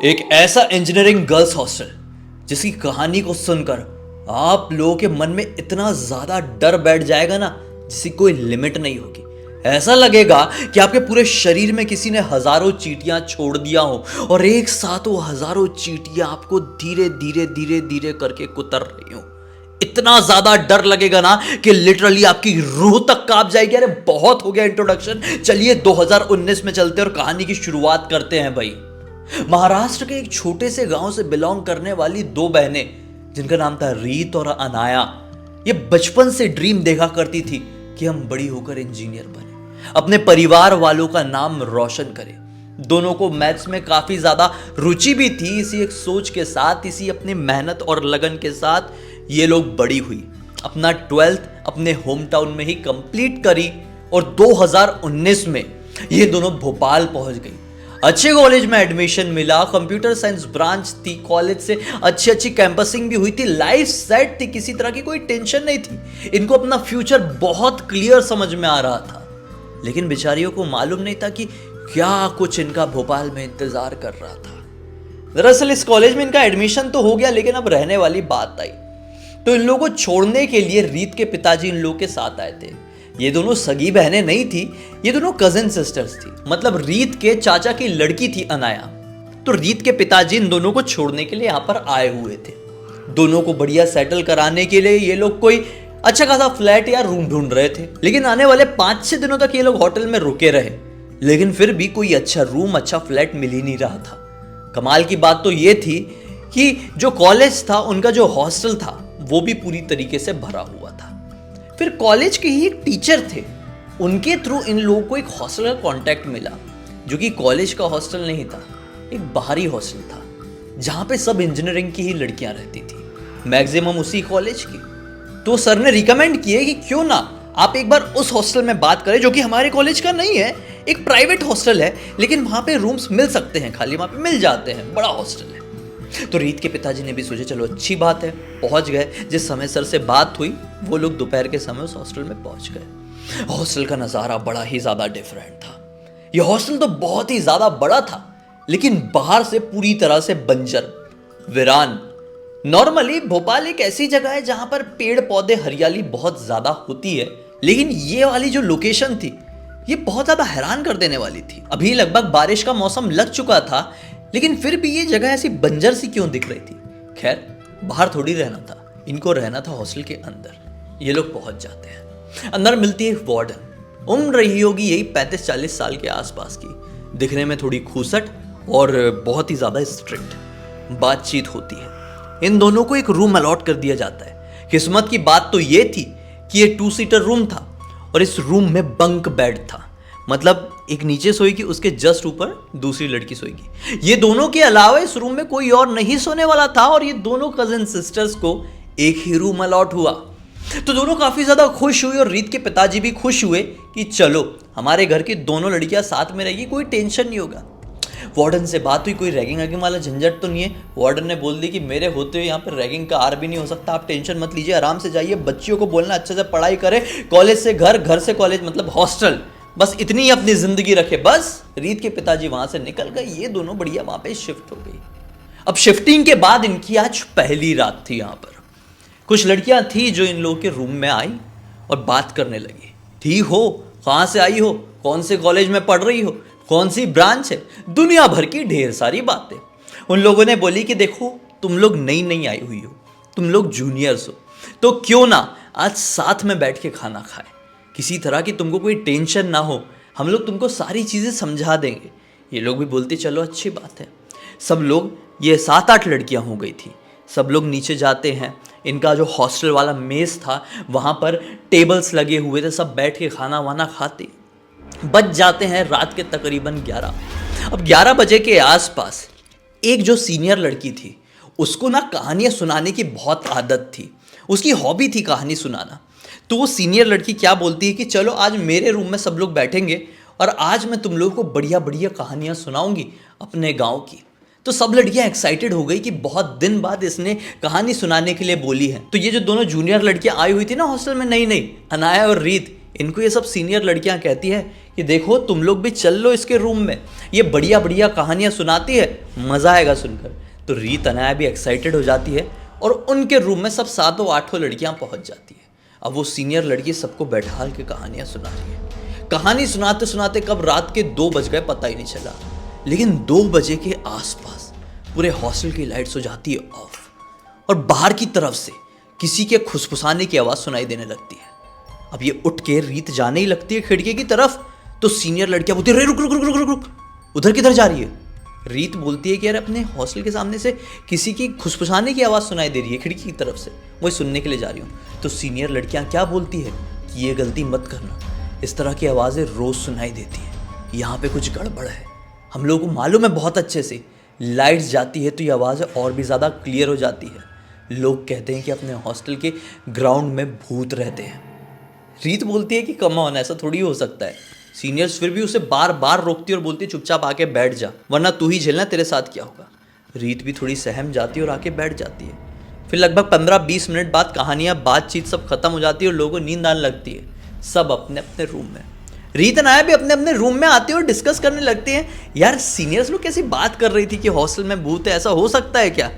एक ऐसा engineering girls hostel जिसकी कहानी को सुनकर आप लोगों के मन में इतना ज्यादा डर बैठ जाएगा ना, जिसकी कोई लिमिट नहीं होगी। ऐसा लगेगा कि आपके पूरे शरीर में किसी ने हजारों चींटियां छोड़ दिया हो और एक साथ वो हजारों चींटियां आपको धीरे धीरे धीरे धीरे करके कुतर रही हो। इतना ज्यादा डर लगेगा ना कि लिटरली आपकी रूह तक कांप जाएगी। अरे बहुत हो गया इंट्रोडक्शन, चलिए 2019 में चलते और कहानी की शुरुआत करते हैं भाई। महाराष्ट्र के एक छोटे से गांव से बिलोंग करने वाली दो बहनें जिनका नाम था रीत और अनाया, ये बचपन से ड्रीम देखा करती थी कि हम बड़ी होकर इंजीनियर बने, अपने परिवार वालों का नाम रोशन करें। दोनों को मैथ्स में काफी ज्यादा रुचि भी थी। इसी एक सोच के साथ, इसी अपनी मेहनत और लगन के साथ ये लोग बड़ी हुई। अपना 12th अपने होम टाउन में ही कंप्लीट करी और 2019 में ये दोनों भोपाल पहुंच गई। अच्छे कॉलेज में एडमिशन मिला, कंप्यूटर साइंस ब्रांच थी, कॉलेज से अच्छी अच्छी कैंपसिंग भी हुई थी, लाइफ सेट थी, किसी तरह की कोई टेंशन नहीं थी। इनको अपना फ्यूचर बहुत क्लियर समझ में आ रहा था, लेकिन बेचारियों को मालूम नहीं था कि क्या कुछ इनका भोपाल में इंतजार कर रहा था। दरअसल इस कॉलेज में इनका एडमिशन तो हो गया, लेकिन अब रहने वाली बात आई तो इन लोगों को छोड़ने के लिए रीत के पिताजी इन लोगों के साथ आए थे। ये दोनों सगी बहनें नहीं थी, ये दोनों कजिन सिस्टर्स थी। मतलब रीत के चाचा की लड़की थी अनाया। तो रीत के पिताजी इन दोनों को छोड़ने के लिए यहाँ पर आए हुए थे। दोनों को बढ़िया सेटल कराने के लिए ये लोग कोई अच्छा खासा फ्लैट या रूम ढूंढ रहे थे। लेकिन आने वाले 5-6 दिनों तक ये लोग होटल में रुके रहे, लेकिन फिर भी कोई अच्छा रूम, अच्छा फ्लैट मिल ही नहीं रहा था। कमाल की बात तो ये थी कि जो कॉलेज था, उनका जो हॉस्टल था, वो भी पूरी तरीके से भरा हुआ था। फिर कॉलेज के ही एक टीचर थे, उनके थ्रू इन लोगों को एक हॉस्टल का कांटेक्ट मिला, जो कि कॉलेज का हॉस्टल नहीं था, एक बाहरी हॉस्टल था जहां पे सब इंजीनियरिंग की ही लड़कियां रहती थी, मैक्सिमम उसी कॉलेज की। तो सर ने रिकमेंड किए कि क्यों ना आप एक बार उस हॉस्टल में बात करें, जो कि हमारे कॉलेज का नहीं है, एक प्राइवेट हॉस्टल है, लेकिन वहां पे रूम्स मिल सकते हैं, खाली वहां पे मिल जाते हैं, बड़ा हॉस्टल है। तो रीत के पिताजी ने भी सोचा चलो अच्छी बात है, पहुंच गए। जिस समय सर से बात हुई वो लोग दोपहर के समय उस हॉस्टल में पहुंच गए। हॉस्टल का नजारा बड़ा ही ज्यादा डिफरेंट था। यह हॉस्टल तो बहुत ही ज्यादा बड़ा था, लेकिन बाहर से पूरी तरह से बंजर, वीरान। नॉर्मली भोपाल एक ऐसी जगह है जहां पर पेड़ पौधे, हरियाली बहुत ज्यादा होती है, लेकिन ये वाली जो लोकेशन थी ये बहुत ज्यादा हैरान कर देने वाली थी। अभी लगभग बारिश का मौसम लग चुका था, लेकिन फिर भी ये जगह ऐसी बंजर सी क्यों दिख रही थी। खैर, बाहर थोड़ी रहना था, इनको रहना था हॉस्टल के अंदर। ये लोग पहुंच जाते हैं। अंदर मिलती है वार्डन, उम्र रही होगी यही 35-40 साल के आसपास की, दिखने में थोड़ी खूसट और बहुत ही ज्यादा स्ट्रिक्ट। बातचीत होती है, इन दोनों को एक रूम अलॉट कर दिया जाता है। किस्मत की बात तो ये थी कि ये 2 सीटर रूम था और इस रूम में बंक बेड था, मतलब एक नीचे सोएगी, उसके जस्ट ऊपर दूसरी लड़की सोएगी। ये दोनों के अलावा इस रूम में कोई और नहीं सोने वाला था और ये दोनों कजिन सिस्टर्स को एक ही रूम अलॉट हुआ। तो दोनों काफी ज्यादा खुश हुए और रीत के पिताजी भी खुश हुए कि चलो हमारे घर की दोनों लड़कियां साथ में रहेगी, कोई टेंशन नहीं होगा। वार्डन से बात हुई, कोई रैगिंग वैगिंग वाला झंझट तो नहीं है। वार्डन ने बोल दी कि मेरे होते हुए यहाँ पर रैगिंग का आर भी नहीं हो सकता, आप टेंशन मत लीजिए, आराम से जाइए, बच्चियों को बोलना अच्छे से पढ़ाई करे, कॉलेज से घर, घर से कॉलेज, मतलब हॉस्टल, बस इतनी ही अपनी जिंदगी रखे। बस रीत के पिताजी वहां से निकल गए, ये दोनों बढ़िया वहां पे शिफ्ट हो गई। अब शिफ्टिंग के बाद इनकी आज पहली रात थी। यहाँ पर कुछ लड़कियां थी जो इन लोगों के रूम में आई और बात करने लगी। ठीक हो, कहां से आई हो, कौन से कॉलेज में पढ़ रही हो, कौन सी ब्रांच है, दुनिया भर की ढेर सारी बातें। उन लोगों ने बोली कि देखो तुम लोग नई नई आई हुई हो, तुम लोग जूनियर्स हो, तो क्यों ना आज साथ में बैठ के खाना खाएं, किसी तरह की तुमको कोई टेंशन ना हो, हम लोग तुमको सारी चीज़ें समझा देंगे। ये लोग भी बोलते चलो अच्छी बात है। सब लोग, ये 7-8 लड़कियां हो गई थी, सब लोग नीचे जाते हैं। इनका जो हॉस्टल वाला मेस था वहाँ पर टेबल्स लगे हुए थे, सब बैठ के खाना वाना खाते। बज जाते हैं रात के तकरीबन 11। अब 11 बजे के आसपास एक जो सीनियर लड़की थी, उसको ना कहानियाँ सुनाने की बहुत आदत थी, उसकी हॉबी थी कहानी सुनाना। तो वो सीनियर लड़की क्या बोलती है कि चलो आज मेरे रूम में सब लोग बैठेंगे और आज मैं तुम लोगों को बढ़िया बढ़िया कहानियाँ सुनाऊंगी अपने गांव की। तो सब लड़कियां एक्साइटेड हो गई कि बहुत दिन बाद इसने कहानी सुनाने के लिए बोली है। तो ये जो दोनों जूनियर लड़कियां आई हुई थी ना हॉस्टल में, नई नई, अनाया और रीत, इनको ये सब सीनियर लड़कियां कहती है कि देखो तुम लोग भी चल लो इसके रूम में, ये बढ़िया बढ़िया कहानियां सुनाती है, मज़ा आएगा सुनकर। तो रीत अनाया भी एक्साइटेड हो जाती है और उनके रूम में सब 7-8 लड़कियां पहुंच जाती है। अब वो सीनियर लड़की सबको बैठा के कहानियां सुना रही है। कहानी सुनाते सुनाते कब रात के 2 बज गए पता ही नहीं चला, लेकिन 2 बजे के आसपास पूरे हॉस्टल की लाइट्स हो जाती है ऑफ और बाहर की तरफ से किसी के खुसफुसाने की आवाज़ सुनाई देने लगती है। अब ये उठ के रीत जाने ही लगती है खिड़की की तरफ, तो सीनियर लड़कियां बोलती है रुक रुक रुक रुक रुक रुक, उधर किधर जा रही है? रीत बोलती है कि यार अपने हॉस्टल के सामने से किसी की खुसफुसाने की आवाज़ सुनाई दे रही है खिड़की की तरफ से, वही सुनने के लिए जा रही हूँ। तो सीनियर लड़कियां क्या बोलती है कि ये गलती मत करना, इस तरह की आवाज़ें रोज़ सुनाई देती हैं, यहाँ पे कुछ गड़बड़ है। हम लोगों को मालूम है बहुत अच्छे से, लाइट्स जाती है तो ये आवाज़ें और भी ज़्यादा क्लियर हो जाती है। लोग कहते हैं कि अपने हॉस्टल के ग्राउंड में भूत रहते हैं। रीत बोलती है कि कम ऑन, ऐसा थोड़ी हो सकता है। सीनियर्स फिर भी उसे बार बार रोकती है और बोलती है चुपचाप आके बैठ जा, वरना तू ही झेलना, तेरे साथ क्या होगा। रीत भी थोड़ी सहम जाती है और आके बैठ जाती है। फिर लगभग 15-20 मिनट बाद कहानियाँ बातचीत सब खत्म हो जाती है और लोगों को नींद आने लगती है, सब अपने अपने रूम में। रीत अनाया भी अपने अपने रूम में आती है और डिस्कस करने लगते हैं, यार सीनियर्स लोग कैसी बात कर रही थी कि हॉस्टल में भूत है, ऐसा हो सकता है क्या?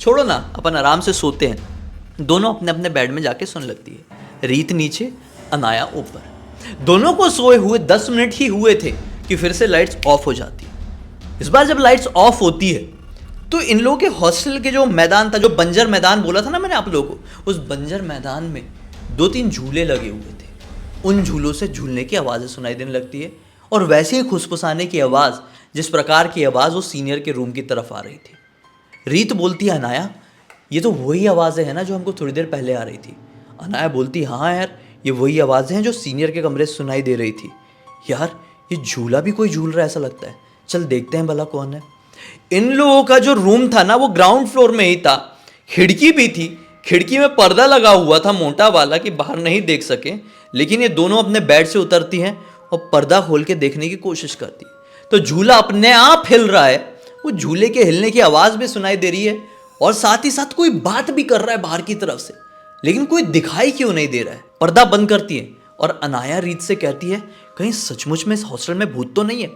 छोड़ो ना, अपन आराम से सोते हैं। दोनों अपने अपने बेड में जाके सोने लगती है, रीत नीचे अनाया ऊपर। दोनों को सोए हुए 10 मिनट ही हुए थे कि फिर से लाइट्स ऑफ हो जाती है। इस बार जब लाइट्स ऑफ होती है तो इन लोगों के हॉस्टल के जो मैदान था, जो बंजर मैदान बोला था ना मैंने आप लोगों को, उस बंजर मैदान में 2-3 झूले लगे हुए थे। उन झूलों से झूलने की आवाज़ें सुनाई देने लगती है और वैसे ही खुसफुसाने की आवाज़, जिस प्रकार की आवाज़ वो सीनियर के रूम की तरफ आ रही थी। रीत बोलती है अनाया, ये तो वही आवाज़ें हैं ना जो हमको थोड़ी देर पहले आ रही थी। अनाया बोलती हाँ यार, ये वही आवाज़ें हैं जो सीनियर के कमरे से सुनाई दे रही थी। यार ये झूला भी कोई झूल रहा है ऐसा लगता है, चल देखते हैं भला कौन है। इन लोगों का जो रूम था ना वो ग्राउंड फ्लोर में ही था, खिड़की भी थी, खिड़की में पर्दा लगा हुआ था मोटा वाला कि बाहर नहीं देख सके, लेकिन ये दोनों अपने बेड से उतरती हैं और पर्दा खोल के देखने की कोशिश करती है। तो झूला अपने आप हिल रहा है, वो झूले के हिलने की आवाज़ भी सुनाई दे रही है और साथ ही साथ कोई बात भी कर रहा है बाहर की तरफ से, लेकिन कोई दिखाई क्यों नहीं दे रहा है। पर्दा बंद करती है और अनाया रीत से कहती है कहीं सचमुच में इस हॉस्टल में भूत तो नहीं है?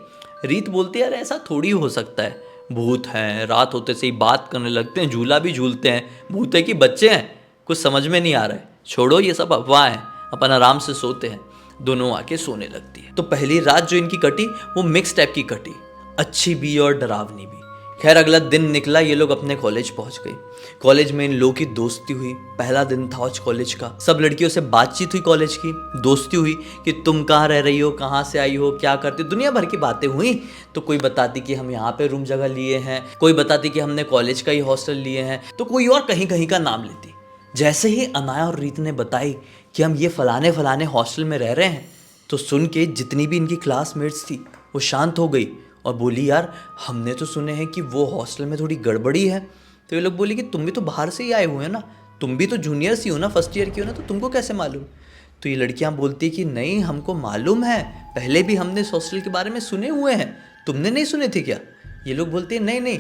रीत बोलती है यार ऐसा थोड़ी हो सकता है, भूत हैं, रात होते से ही बात करने लगते हैं, झूला भी झूलते हैं, भूत है कि बच्चे हैं, कुछ समझ में नहीं आ रहा है, छोड़ो ये सब अफवाह है, अपन आराम से सोते हैं। दोनों आके सोने लगती है। तो पहली रात जो इनकी कटी वो मिक्स टाइप की कटी, अच्छी भी और डरावनी भी। खैर अगला दिन निकला, ये लोग अपने कॉलेज पहुंच गए। कॉलेज में इन लोगों की दोस्ती हुई, पहला दिन था आज कॉलेज का। सब लड़कियों से बातचीत हुई, कॉलेज की दोस्ती हुई कि तुम कहाँ रह रही हो, कहाँ से आई हो, क्या करती हो, दुनिया भर की बातें हुई। तो कोई बताती कि हम यहाँ पे रूम जगह लिए हैं, कोई बताती कि हमने कॉलेज का ही हॉस्टल लिए हैं, तो कोई और कहीं कहीं का नाम लेती। जैसे ही अनाया और रीत ने बताई कि हम ये फलाने फलाने हॉस्टल में रह रहे हैं, तो सुन के जितनी भी इनकी क्लासमेट्स थी वो शांत हो गई और बोली यार हमने तो सुने हैं कि वो हॉस्टल में थोड़ी गड़बड़ी है। तो ये लोग बोली कि तुम भी तो बाहर से ही आए हुए हैं ना, तुम भी तो जूनियर्स ही हो ना, फर्स्ट ईयर की हो ना, तो तुमको कैसे मालूम? तो ये लड़कियां बोलती कि नहीं हमको मालूम है, पहले भी हमने इस हॉस्टल के बारे में सुने हुए हैं, तुमने नहीं सुने थे क्या? ये लोग बोलते हैं नहीं नहीं,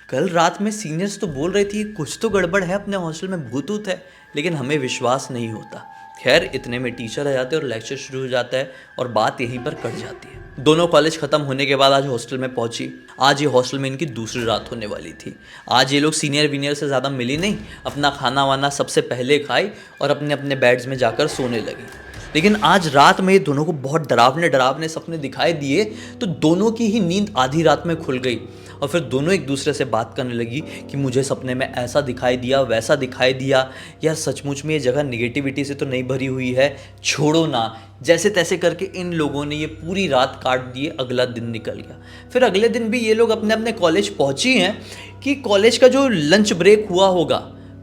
कल रात में सीनियर्स तो बोल रही थी कुछ तो गड़बड़ है, अपने हॉस्टल में भूत ऊत है, लेकिन हमें विश्वास नहीं होता। खैर इतने में टीचर आ जाते हैं और लेक्चर शुरू हो जाता है और बात यहीं पर कट जाती है। दोनों कॉलेज खत्म होने के बाद आज हॉस्टल में पहुंची। आज ये हॉस्टल में इनकी दूसरी रात होने वाली थी। आज ये लोग सीनियर वीनियर से ज़्यादा मिली नहीं, अपना खाना वाना सबसे पहले खाई और अपने अपने बेड्स में जाकर सोने लगी। लेकिन आज रात में ये दोनों को बहुत डरावने डरावने सपने दिखाई दिए, तो दोनों की ही नींद आधी रात में खुल गई और फिर दोनों एक दूसरे से बात करने लगी कि मुझे सपने में ऐसा दिखाई दिया, वैसा दिखाई दिया, यार सचमुच में ये जगह निगेटिविटी से तो नहीं भरी हुई है, छोड़ो ना। जैसे तैसे करके इन लोगों ने ये पूरी रात काट दिए, अगला दिन निकल गया। फिर अगले दिन भी ये लोग अपने अपने कॉलेज पहुंची हैं कि कॉलेज का जो लंच ब्रेक हुआ होगा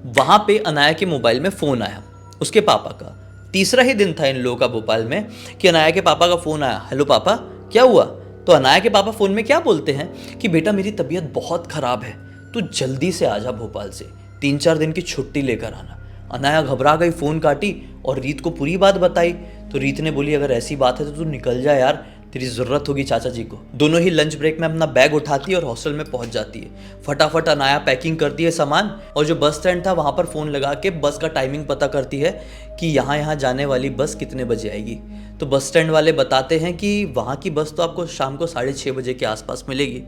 वहाँ पे अनाया के मोबाइल में फ़ोन आया, उसके पापा का। तीसरा ही दिन था इन लोगों का भोपाल में कि अनाया के पापा का फ़ोन आया, हेलो पापा क्या हुआ? तो अनाया के पापा फ़ोन में क्या बोलते हैं कि बेटा मेरी तबीयत बहुत ख़राब है, तू जल्दी से आ जा भोपाल से, 3-4 दिन की छुट्टी लेकर आना। अनाया घबरा गई, फ़ोन काटी और रीत को पूरी बात बताई। तो रीत ने बोली अगर ऐसी बात है तो तू निकल जा यार, तेरी ज़रूरत होगी चाचा जी को। दोनों ही लंच ब्रेक में अपना बैग उठाती है और हॉस्टल में पहुंच जाती है। फटाफट अनाया पैकिंग करती है सामान और जो बस स्टैंड था वहाँ पर फ़ोन लगा के बस का टाइमिंग पता करती है कि यहाँ जाने वाली बस कितने बजे आएगी। तो बस स्टैंड वाले बताते हैं कि वहाँ की बस तो आपको शाम को 6:30 बजे के आसपास मिलेगी।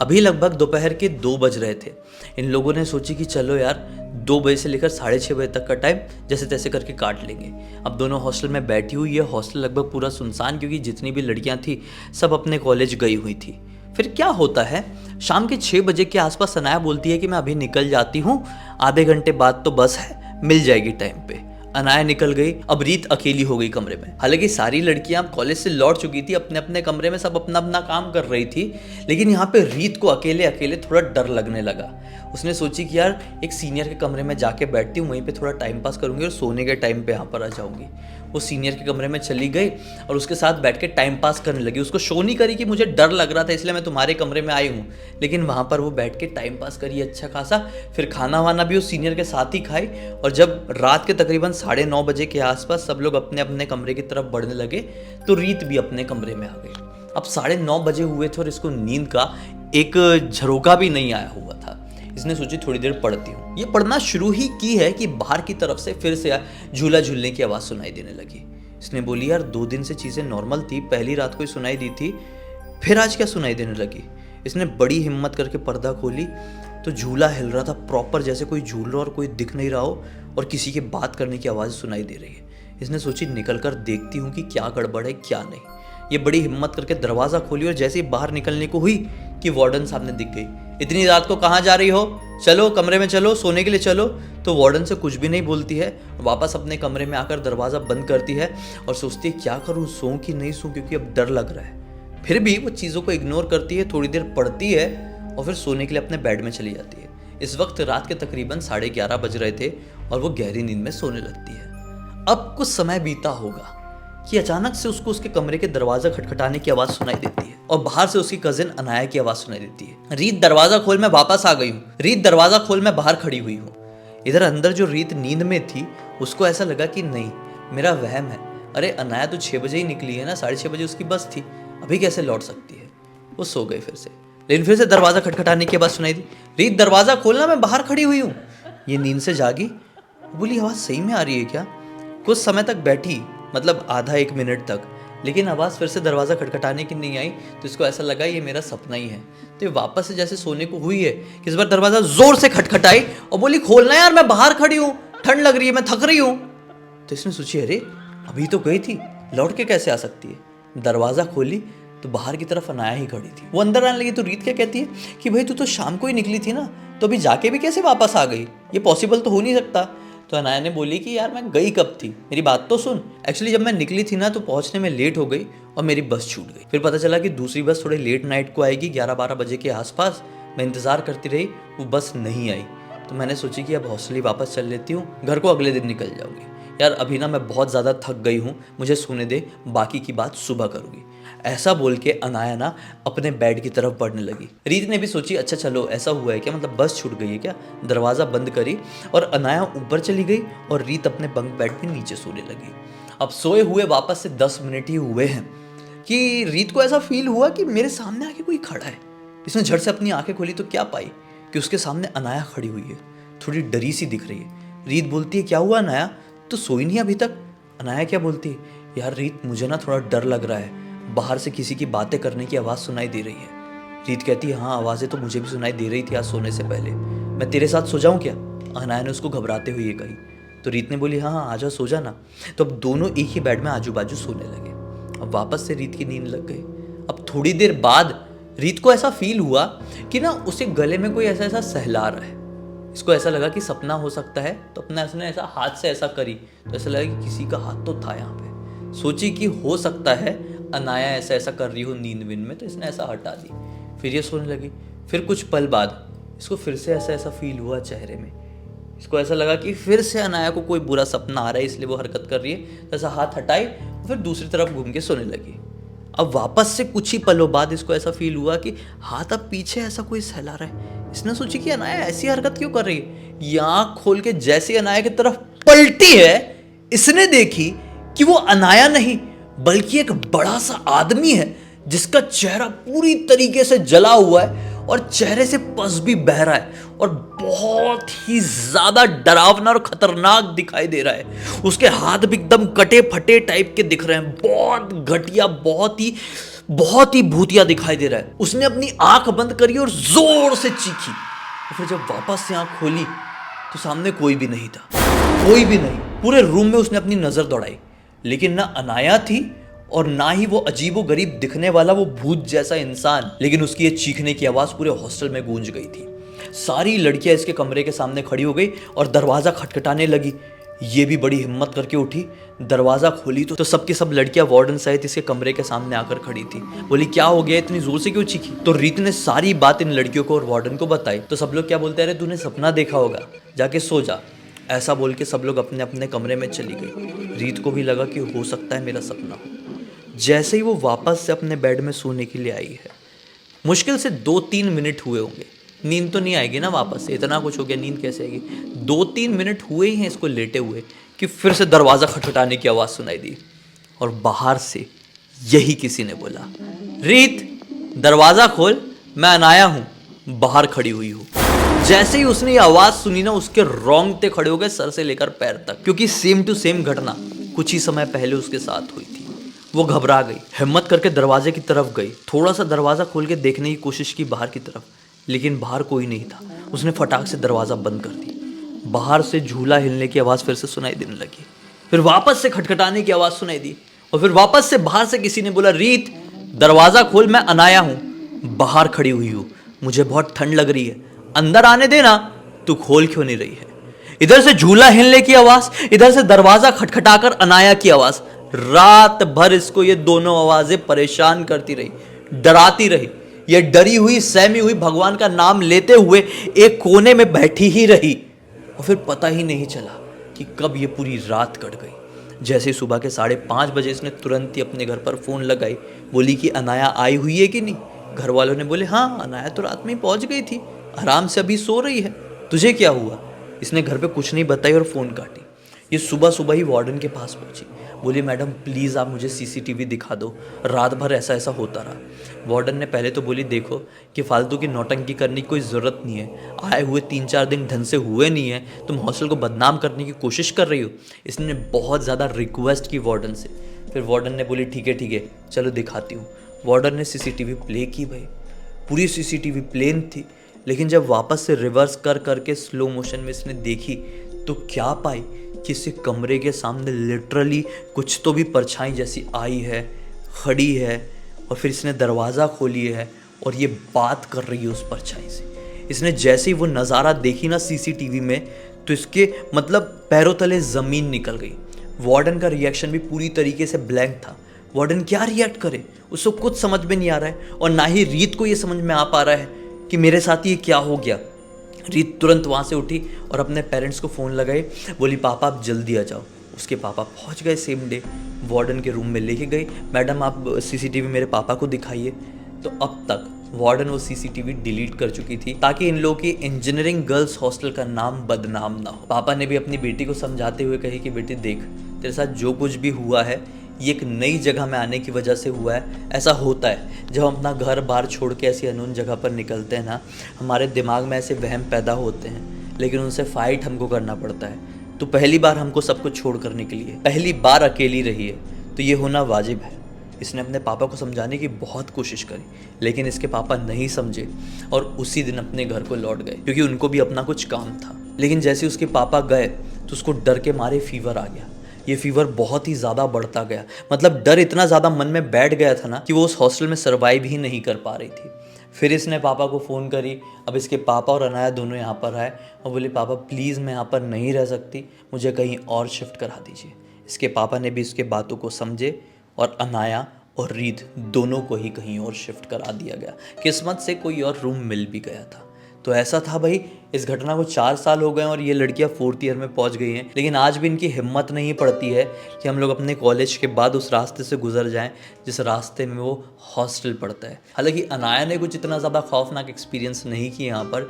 अभी लगभग दोपहर के 2 बज रहे थे। इन लोगों ने सोची कि चलो यार 2 बजे से लेकर 6:30 बजे तक का टाइम जैसे तैसे करके काट लेंगे। अब दोनों हॉस्टल में बैठी हुई है। हॉस्टल लगभग पूरा सुनसान, क्योंकि जितनी भी लड़कियां थी सब अपने कॉलेज गई हुई थी। फिर क्या होता है, शाम के 6 बजे के आसपास अनाया बोलती है कि मैं अभी निकल जाती हूँ, आधे घंटे बाद तो बस है, मिल जाएगी टाइम पे। अनाया निकल गई। अब रीत अकेली हो गई कमरे में। हालांकि सारी लड़कियां कॉलेज से लौट चुकी थी, अपने अपने कमरे में सब अपना अपना काम कर रही थी, लेकिन यहाँ पे रीत को अकेले अकेले थोड़ा डर लगने लगा। उसने सोची कि यार एक सीनियर के कमरे में जाके बैठती हूँ, वहीं पे थोड़ा टाइम पास करूंगी और सोने के टाइम पे यहाँ पर आ जाऊंगी। वो सीनियर के कमरे में चली गई और उसके साथ बैठ के टाइम पास करने लगी। उसको शो नहीं करी कि मुझे डर लग रहा था इसलिए मैं तुम्हारे कमरे में आई हूँ, लेकिन वहाँ पर वो बैठ के टाइम पास करी अच्छा खासा। फिर खाना वाना भी उस सीनियर के साथ ही खाई। और जब रात के तकरीबन 9:30 बजे के आसपास सब लोग अपने अपने कमरे की तरफ बढ़ने लगे तो रीत भी अपने कमरे में आ गई। अब 9:30 बजे हुए थे और इसको नींद का एक झरोका भी नहीं आया हुआ था। इसने सोची थोड़ी देर पढ़ती हूँ। ये पढ़ना शुरू ही की है कि बाहर की तरफ से फिर से झूला झूलने की आवाज़ सुनाई देने लगी। इसने बोली यार 2 दिन से चीज़ें नॉर्मल थी, पहली रात को ही सुनाई दी थी, फिर आज क्या सुनाई देने लगी। इसने बड़ी हिम्मत करके पर्दा खोली तो झूला हिल रहा था प्रॉपर, जैसे कोई झूल रहा और कोई दिख नहीं रहा हो और किसी के बात करने की आवाज़ सुनाई दे रही है। इसने सोची निकल कर देखती हूँ कि क्या गड़बड़ है क्या नहीं। ये बड़ी हिम्मत करके दरवाज़ा खोली और जैसे ही बाहर निकलने को हुई कि वार्डन सामने दिख गई। इतनी रात को कहाँ जा रही हो, चलो कमरे में चलो, सोने के लिए चलो। तो वार्डन से कुछ भी नहीं बोलती है, वापस अपने कमरे में आकर दरवाज़ा बंद करती है और सोचती है क्या करूँ, सोऊं कि नहीं सोऊं, क्योंकि अब डर लग रहा है। फिर भी वो चीज़ों को इग्नोर करती है, थोड़ी देर पढ़ती है और फिर सोने के लिए अपने बेड में चली जाती है। इस वक्त रात के तकरीबन 11:30 बज रहे थे और वो गहरी नींद में सोने लगती है। अब कुछ समय बीता होगा कि अचानक से उसको उसके कमरे के दरवाजा खटखटाने की आवाज़ सुनाई देती है और बाहर से उसकी कजिन अनाया की आवाज़ सुनाई देती है। रीत दरवाज़ा खोल, मैं वापस आ गई हूँ। रीत दरवाज़ा खोल, मैं बाहर खड़ी हुई हूँ। इधर अंदर जो रीत नींद में थी उसको ऐसा लगा कि नहीं, मेरा वहम है। अरे अनाया तो 6 बजे ही निकली है ना, 6:30 बजे उसकी बस थी, अभी कैसे लौट सकती है। वो सो गई फिर से, लेकिन फिर से दरवाज़ा खटखटाने की आवाज़ सुनाई दी। रीत दरवाज़ा खोलना, मैं बाहर खड़ी हुई हूँ। ये नींद से जागी, बोली आवाज़ सही में आ रही है क्या। कुछ समय तक बैठी, मतलब आधा 1 मिनट तक, लेकिन आवाज़ फिर से दरवाज़ा खटखटाने की नहीं आई। तो इसको ऐसा लगा ये मेरा सपना ही है। तो ये वापस से जैसे सोने को हुई है कि इस बार दरवाज़ा ज़ोर से खटखटाई और बोली खोलना यार, मैं बाहर खड़ी हूँ, ठंड लग रही है, मैं थक रही हूँ। तो इसने सोची अरे अभी तो गई थी, लौट के कैसे आ सकती है। दरवाज़ा खोली तो बाहर की तरफ अनाया ही खड़ी थी। वो अंदर आने लगी तो रीत क्या कहती है कि भाई तू तो शाम को ही निकली थी ना, तो अभी जाके भी कैसे वापस आ गई, ये पॉसिबल तो हो नहीं सकता। तो अनाया ने बोली कि यार मैं गई कब थी, मेरी बात तो सुन। एक्चुअली जब मैं निकली थी ना तो पहुंचने में लेट हो गई और मेरी बस छूट गई। फिर पता चला कि दूसरी बस थोड़े लेट नाइट को आएगी, 11-12 बजे के आसपास। मैं इंतज़ार करती रही, वो बस नहीं आई। तो मैंने सोची कि अब हॉस्टल ही वापस चल लेती हूँ, घर को अगले दिन निकल जाऊँगी। यार अभी ना मैं बहुत ज़्यादा थक गई हूँ, मुझे सोने दे, बाकी की बात सुबह करूँगी। ऐसा बोल के अनाया ना अपने बेड की तरफ बढ़ने लगी। रीत ने भी सोची अच्छा चलो ऐसा हुआ है क्या, मतलब बस छूट गई है क्या। दरवाज़ा बंद करी और अनाया ऊपर चली गई और रीत अपने बंक बेड में नीचे सोने लगी। अब सोए हुए वापस से 10 मिनट ही हुए हैं कि रीत को ऐसा फील हुआ कि मेरे सामने आके कोई खड़ा है। इसने झट से अपनी आंखें खोली तो क्या पाई कि उसके सामने अनाया खड़ी हुई है, थोड़ी डरी सी दिख रही है। रीत बोलती है क्या हुआ अनाया, तो सोई नहीं अभी तक। अनाया क्या बोलती है यार रीत मुझे ना थोड़ा डर लग रहा है, बाहर से किसी की बातें करने की आवाज़ सुनाई दे रही है। रीत कहती है हाँ आवाज़ें तो मुझे भी सुनाई दे रही थी आज सोने से पहले, मैं तेरे साथ सो जाऊँ क्या। अनाया ने उसको घबराते हुए कही। तो रीत ने बोली हाँ हाँ आजा सो जा ना। तो अब दोनों एक ही बेड में आजू बाजू सोने लगे। अब वापस से रीत की नींद लग गई। अब थोड़ी देर बाद रीत को ऐसा फील हुआ कि ना उसे गले में कोई ऐसा ऐसा सहला रहा है। इसको ऐसा लगा कि सपना हो सकता है, तो अपना इसने ऐसा हाथ से ऐसा करी तो ऐसा लगा कि किसी का हाथ तो था यहाँ पे। सोची कि हो सकता है अनाया ऐसा ऐसा कर रही हो नींद विंद में, तो इसने ऐसा हटा दी। फिर ये सोने लगी। फिर कुछ पल बाद इसको फिर से ऐसा ऐसा फील हुआ चेहरे में। इसको ऐसा लगा कि फिर से अनाया को कोई बुरा सपना आ रहा है इसलिए वो हरकत कर रही है। तो ऐसा हाथ हटाई और फिर दूसरी तरफ घूम के सोने लगी। अब वापस से कुछ ही पलों बाद इसको ऐसा फील हुआ कि हाथ अब पीछे ऐसा कोई सहला रहा है। इसने सोची कि अनाया ऐसी हरकत क्यों कर रही है। आँख खोल के जैसे अनाया की तरफ पलटी है, इसने देखी कि वो अनाया नहीं बल्कि एक बड़ा सा आदमी है जिसका चेहरा पूरी तरीके से जला हुआ है और चेहरे से पस भी बह रहा है और बहुत ही ज्यादा डरावना और खतरनाक दिखाई दे रहा है। उसके हाथ भी एकदम कटे फटे टाइप के दिख रहे हैं, बहुत घटिया, बहुत ही भूतिया दिखाई दे रहा है। उसने अपनी आंख बंद करी और जोर से चीखी और फिर जब वापस से आंख खोली तो सामने कोई भी नहीं था, कोई भी नहीं। पूरे रूम में उसने अपनी नजर दौड़ाई, लेकिन ना अनाया थी और ना ही वो अजीबो गरीब दिखने वाला वो भूत जैसा इंसान। लेकिन उसकी ये चीखने की आवाज पूरे हॉस्टल में गूंज गई थी। सारी लड़कियां इसके कमरे के सामने खड़ी हो गई और दरवाजा खटखटाने लगी। ये भी बड़ी हिम्मत करके उठी, दरवाजा खोली तो सबकी सब लड़कियां वार्डन सहित इसके कमरे के सामने आकर खड़ी थी। बोली क्या हो गया, इतनी जोर से क्यों चीखी? तो रीत ने सारी बात इन लड़कियों को और वार्डन को बताई। तो सब लोग क्या बोलते, अरे तूने सपना देखा होगा, जाके सो जा। ऐसा बोल के सब लोग अपने अपने कमरे में चली गई। रीत को भी लगा कि हो सकता है मेरा सपना हो। जैसे ही वो वापस से अपने बेड में सोने के लिए आई है, मुश्किल से 2-3 मिनट हुए होंगे। नींद तो नहीं आएगी ना वापस से, इतना कुछ हो गया, नींद कैसे आएगी? 2-3 मिनट हुए ही हैं इसको लेटे हुए कि फिर से दरवाज़ा खटखटाने की आवाज़ सुनाई दी और बाहर से यही किसी ने बोला, रीत दरवाज़ा खोल, मैं अनाया हूँ, बाहर खड़ी हुई हूँ। जैसे ही उसने ये आवाज़ सुनी ना, उसके रोंगटे खड़े हो गए सर से लेकर पैर तक, क्योंकि सेम टू सेम घटना कुछ ही समय पहले उसके साथ हुई थी। वो घबरा गई, हिम्मत करके दरवाजे की तरफ गई, थोड़ा सा दरवाज़ा खोल के देखने की कोशिश की बाहर की तरफ, लेकिन बाहर कोई नहीं था। उसने फटाक से दरवाज़ा बंद कर दी। बाहर से झूला हिलने की आवाज़ फिर से सुनाई देने लगी, फिर वापस से खटखटाने की आवाज़ सुनाई दी और फिर वापस से बाहर से किसी ने बोला, रीत दरवाज़ा खोल, मैं अनाया हूँ, बाहर खड़ी हुई हूँ, मुझे बहुत ठंड लग रही है, अंदर आने देना, तू खोल क्यों नहीं रही है? इधर से झूला हिलने की आवाज़, इधर से दरवाज़ा खटखटाकर अनाया की आवाज़। रात भर इसको ये दोनों आवाज़ें परेशान करती रही, डराती रही। ये डरी हुई सहमी हुई भगवान का नाम लेते हुए एक कोने में बैठी ही रही और फिर पता ही नहीं चला कि कब ये पूरी रात कट गई। जैसे सुबह के 5:30 बजे इसने तुरंत ही अपने घर पर फ़ोन लगाई, बोली कि अनाया आई हुई है कि नहीं। घर वालों ने बोले हाँ, अनाया तो रात में ही पहुंच गई थी, आराम से अभी सो रही है, तुझे क्या हुआ? इसने घर पे कुछ नहीं बताई और फ़ोन काटी। ये सुबह सुबह ही वार्डन के पास पहुंची, बोली मैडम प्लीज़ आप मुझे सीसीटीवी दिखा दो, रात भर ऐसा ऐसा होता रहा। वार्डन ने पहले तो बोली देखो कि फालतू की नौटंकी करने की कोई ज़रूरत नहीं है, आए हुए 3-4 दिन ढंग से हुए नहीं है, तुम हॉस्टल को बदनाम करने की कोशिश कर रही हो। इसने बहुत ज़्यादा रिक्वेस्ट की वार्डन से। फिर वार्डन ने बोली ठीक है चलो दिखाती हूँ। वार्डन ने सीसीटीवी प्ले की, भाई पूरी सीसीटीवी प्लेन थी, लेकिन जब वापस से रिवर्स कर करके स्लो मोशन में इसने देखी तो क्या पाई, किसी कमरे के सामने लिटरली कुछ तो भी परछाई जैसी आई है, खड़ी है और फिर इसने दरवाज़ा खोली है और ये बात कर रही है उस परछाई से। इसने जैसे ही वो नज़ारा देखी ना सीसीटीवी में, तो इसके मतलब पैरों तले ज़मीन निकल गई। वार्डन का रिएक्शन भी पूरी तरीके से ब्लैंक था। वार्डन क्या रिएक्ट करे, उसको कुछ समझ में नहीं आ रहा है और ना ही रीत को ये समझ में आ पा रहा है कि मेरे साथ ये क्या हो गया। रीत तुरंत वहाँ से उठी और अपने पेरेंट्स को फ़ोन लगाई, बोली पापा आप जल्दी आ जाओ। उसके पापा पहुँच गए सेम डे, वार्डन के रूम में लेके गई, मैडम आप सीसीटीवी मेरे पापा को दिखाइए। तो अब तक वार्डन वो सीसीटीवी डिलीट कर चुकी थी ताकि इन लोगों की इंजीनियरिंग गर्ल्स हॉस्टल का नाम बदनाम ना हो। पापा ने भी अपनी बेटी को समझाते हुए कही कि बेटी देख, तेरे साथ जो कुछ भी हुआ है ये एक नई जगह में आने की वजह से हुआ है। ऐसा होता है जब हम अपना घर बार छोड़ के ऐसी अननोन जगह पर निकलते हैं ना, हमारे दिमाग में ऐसे वहम पैदा होते हैं, लेकिन उनसे फ़ाइट हमको करना पड़ता है। तो पहली बार हमको सब कुछ छोड़ करने के लिए, पहली बार अकेली रही है, तो ये होना वाजिब है। इसने अपने पापा को समझाने की बहुत कोशिश करी, लेकिन इसके पापा नहीं समझे और उसी दिन अपने घर को लौट गए, क्योंकि उनको भी अपना कुछ काम था। लेकिन जैसे उसके पापा गए तो उसको डर के मारे फीवर आ गया। ये फीवर बहुत ही ज़्यादा बढ़ता गया, मतलब डर इतना ज़्यादा मन में बैठ गया था ना कि वो उस हॉस्टल में सर्वाइव ही नहीं कर पा रही थी। फिर इसने पापा को फ़ोन करी। अब इसके पापा और अनाया दोनों यहाँ पर आए और बोले पापा प्लीज़ मैं यहाँ पर नहीं रह सकती, मुझे कहीं और शिफ्ट करा दीजिए। इसके पापा ने भी इसके बातों को समझे और अनाया और रीत दोनों को ही कहीं और शिफ्ट करा दिया गया। किस्मत से कोई और रूम मिल भी गया था। तो ऐसा था भाई, इस घटना को 4 साल हो गए और ये लड़कियां 4th ईयर में पहुंच गई हैं, लेकिन आज भी इनकी हिम्मत नहीं पड़ती है कि हम लोग अपने कॉलेज के बाद उस रास्ते से गुजर जाएं जिस रास्ते में वो हॉस्टल पड़ता है। हालांकि अनाया ने कुछ इतना ज़्यादा खौफनाक एक्सपीरियंस नहीं किया यहाँ पर,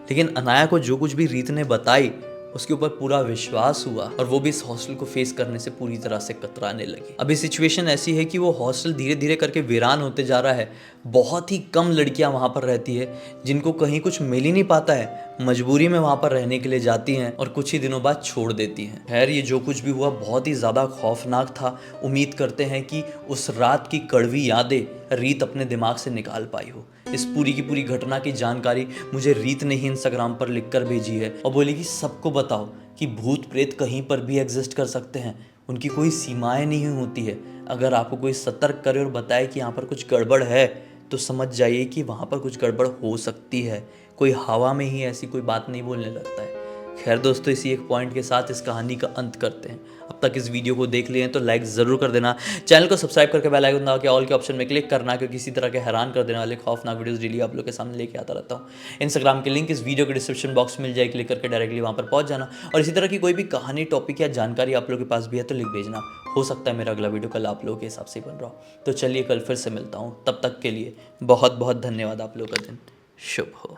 लेकिन अनाया को जो कुछ भी रीत ने बताई उसके ऊपर पूरा विश्वास हुआ और वो भी इस हॉस्टल को फेस करने से पूरी तरह से कतराने लगी। अभी सिचुएशन ऐसी है कि वो हॉस्टल धीरे धीरे करके वीरान होते जा रहा है। बहुत ही कम लड़कियां वहां पर रहती है जिनको कहीं कुछ मिल ही नहीं पाता है, मजबूरी में वहां पर रहने के लिए जाती हैं और कुछ ही दिनों बाद छोड़ देती हैं। खैर, ये जो कुछ भी हुआ बहुत ही ज़्यादा खौफनाक था। उम्मीद करते हैं कि उस रात की कड़वी यादें रीत अपने दिमाग से निकाल पाई हो। इस पूरी की पूरी घटना की जानकारी मुझे रीत ने ही इंस्टाग्राम पर लिखकर भेजी है और बोली कि सबको बताओ कि भूत प्रेत कहीं पर भी एग्जिस्ट कर सकते हैं, उनकी कोई सीमाएं नहीं होती है। अगर आपको कोई सतर्क करे और बताए कि यहाँ पर कुछ गड़बड़ है तो समझ जाइए कि वहाँ पर कुछ गड़बड़ हो सकती है। कोई हवा में ही ऐसी कोई बात नहीं बोलने लगता है। खैर दोस्तों, इसी एक पॉइंट के साथ इस कहानी का अंत करते हैं। अब तक इस वीडियो को देख लिए हैं तो लाइक ज़रूर कर देना, चैनल को सब्सक्राइब करके बेल आइकन दबा के ऑल के ऑप्शन में क्लिक करना, क्योंकि इसी तरह के हैरान कर देने वाले खौफनाक वीडियोस डेली आप लोग के सामने लेके आता रहता हूँ। इंस्टाग्राम की लिंक इस वीडियो के डिस्क्रिप्शन बॉक्स में मिल जाए, क्लिक करके डायरेक्टली वहाँ पर पहुँच जाना। और इसी तरह की कोई भी कहानी, टॉपिक या जानकारी आप लोग के पास भी है तो लिख भेजना। हो सकता है मेरा अगला वीडियो कल आप लोगों के हिसाब से बन रहा हो। तो चलिए कल फिर से मिलता हूँ, तब तक के लिए बहुत बहुत धन्यवाद। आप लोगों का दिन शुभ हो।